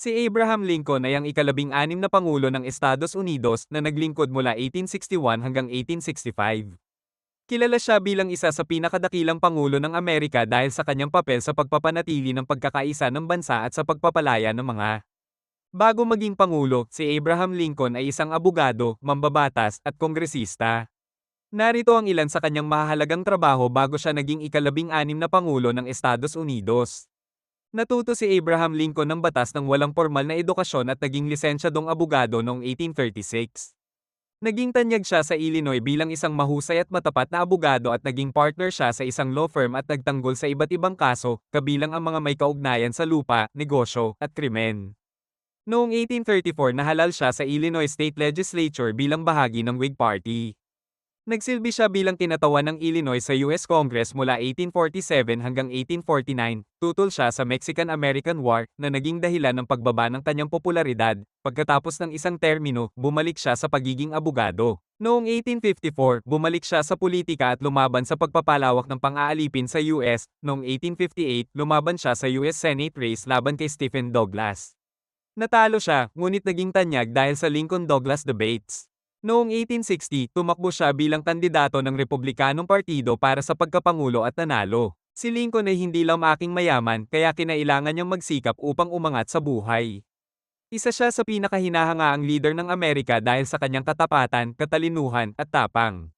Si Abraham Lincoln ay ang ikalabing-anim na Pangulo ng Estados Unidos na naglingkod mula 1861 hanggang 1865. Kilala siya bilang isa sa pinakadakilang Pangulo ng Amerika dahil sa kanyang papel sa pagpapanatili ng pagkakaisa ng bansa at sa pagpapalaya ng mga. Bago maging Pangulo, si Abraham Lincoln ay isang abogado, mambabatas, at kongresista. Narito ang ilan sa kanyang mahalagang trabaho bago siya naging ikalabing-anim na Pangulo ng Estados Unidos. Natuto si Abraham Lincoln ng batas ng walang formal na edukasyon at naging lisensyadong abogado noong 1836. Naging tanyag siya sa Illinois bilang isang mahusay at matapat na abogado at naging partner siya sa isang law firm at nagtanggol sa iba't ibang kaso, kabilang ang mga may kaugnayan sa lupa, negosyo, at krimen. Noong 1834 nahalal siya sa Illinois State Legislature bilang bahagi ng Whig Party. Nagsilbi siya bilang kinatawan ng Illinois sa US Congress mula 1847 hanggang 1849, tutol siya sa Mexican-American War, na naging dahilan ng pagbaba ng kanyang popularidad. Pagkatapos ng isang termino, bumalik siya sa pagiging abogado. Noong 1854, bumalik siya sa politika at lumaban sa pagpapalawak ng pang-aalipin sa US. Noong 1858, lumaban siya sa US Senate race laban kay Stephen Douglas. Natalo siya, ngunit naging tanyag dahil sa Lincoln-Douglas debates. Noong 1860, tumakbo siya bilang kandidato ng Republikanong Partido para sa pagkapangulo at nanalo. Si Lincoln ay hindi lamaking mayaman, kaya kinailangan niyang magsikap upang umangat sa buhay. Isa siya sa pinakahinahangaang leader ng Amerika dahil sa kanyang katapatan, katalinuhan, at tapang.